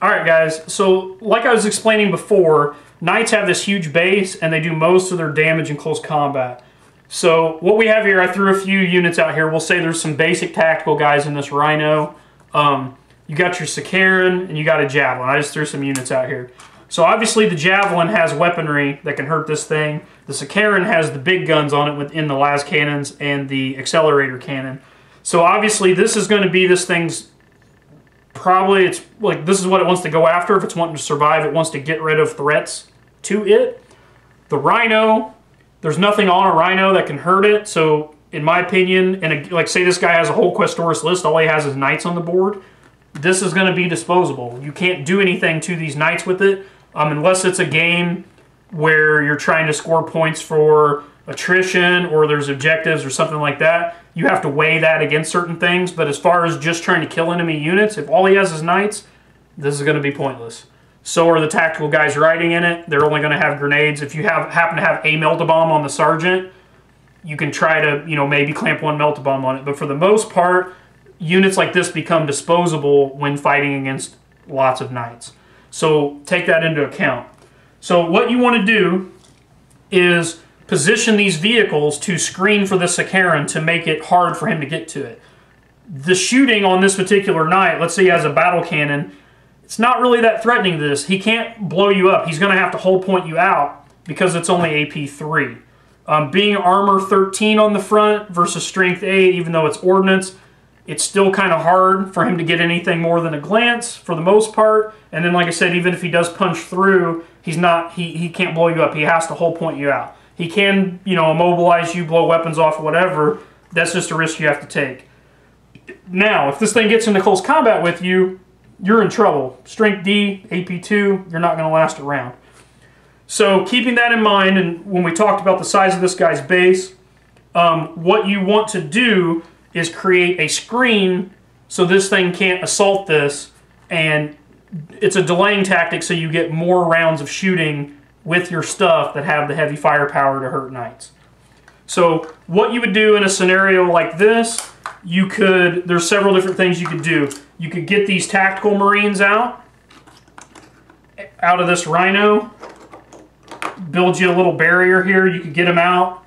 Alright guys, so like I was explaining before, Knights have this huge base and they do most of their damage in close combat. So what we have here, I threw a few units out here. We'll say there's some basic tactical guys in this Rhino. You got your Sicaran and you got a Javelin. I just threw some units out here. So obviously the Javelin has weaponry that can hurt this thing. The Sicaran has the big guns on it within the las cannons and the accelerator cannon. So obviously this is going to be this thing's probably, it's like this is what it wants to go after. If it's wanting to survive, it wants to get rid of threats to it. The Rhino, there's nothing on a Rhino that can hurt it. So in my opinion, and like say this guy has a whole Questoris list, all he has is Knights on the board. This is going to be disposable. You can't do anything to these Knights with it unless it's a game where you're trying to score points for attrition or there's objectives or something like that. You have to weigh that against certain things, but as far as just trying to kill enemy units, if all he has is Knights, this is going to be pointless. So are the tactical guys riding in it. They're only going to have grenades. If you happen to have a Melt-A-Bomb on the Sergeant, you can try to, maybe clamp one Melt-A-Bomb on it. But for the most part, units like this become disposable when fighting against lots of Knights. So take that into account. So what you want to do is position these vehicles to screen for the Sicaran to make it hard for him to get to it. The shooting on this particular Knight, let's say he has a battle cannon, it's not really that threatening to this. He can't blow you up. He's going to have to hull point you out because it's only AP 3. Being armor 13 on the front versus strength 8, even though it's ordnance, it's still kind of hard for him to get anything more than a glance for the most part. And then, like I said, even if he does punch through, he can't blow you up. He has to hull point you out. He can, immobilize you, blow weapons off, whatever. That's just a risk you have to take. Now, if this thing gets into close combat with you, you're in trouble. Strength D, AP 2, you're not going to last a round. So keeping that in mind, and when we talked about the size of this guy's base, what you want to do is create a screen so this thing can't assault this, and it's a delaying tactic so you get more rounds of shooting with your stuff that have the heavy firepower to hurt Knights. So what you would do in a scenario like this, there's several different things you could do. You could get these tactical Marines out of this Rhino, build you a little barrier here. You could get them out,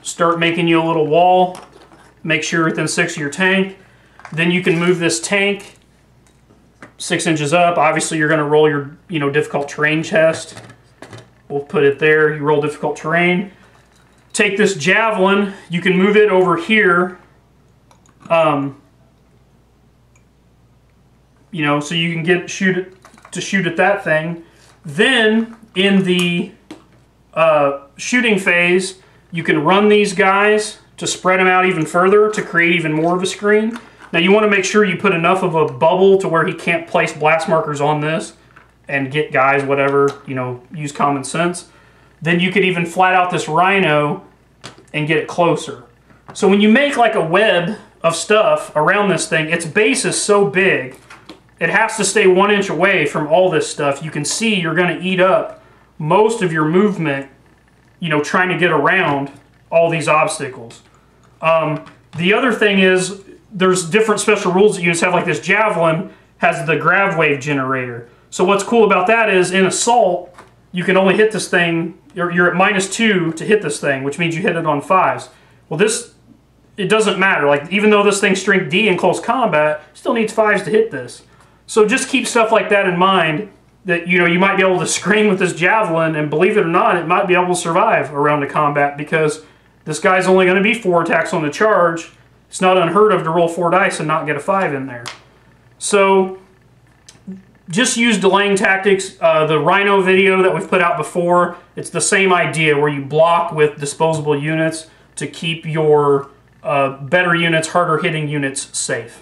start making you a little wall, make sure you're within 6 of your tank. Then you can move this tank 6 inches up. Obviously, you're going to roll your difficult terrain chest. We'll put it there. You roll difficult terrain. Take this Javelin. You can move it over here. So you can shoot at that thing. Then in the shooting phase, you can run these guys to spread them out even further to create even more of a screen. Now you want to make sure you put enough of a bubble to where he can't place blast markers on this and get guys, whatever, use common sense. Then you could even flat out this Rhino and get it closer. So when you make like a web of stuff around this thing, its base is so big, it has to stay 1 inch away from all this stuff. You can see you're going to eat up most of your movement, trying to get around all these obstacles. The other thing is, there's different special rules that units have, like this Javelin has the grav wave generator. So what's cool about that is in assault, you can only hit this thing, you're at -2 to hit this thing, which means you hit it on 5s. Well, it doesn't matter. Like, even though this thing's strength D in close combat, it still needs 5s to hit this. So just keep stuff like that in mind, that you might be able to screen with this Javelin, and believe it or not, it might be able to survive a round of combat because this guy's only going to be 4 attacks on the charge. It's not unheard of to roll 4 dice and not get a 5 in there. So just use delaying tactics. The Rhino video that we've put out before, it's the same idea where you block with disposable units to keep your better units, harder hitting units safe.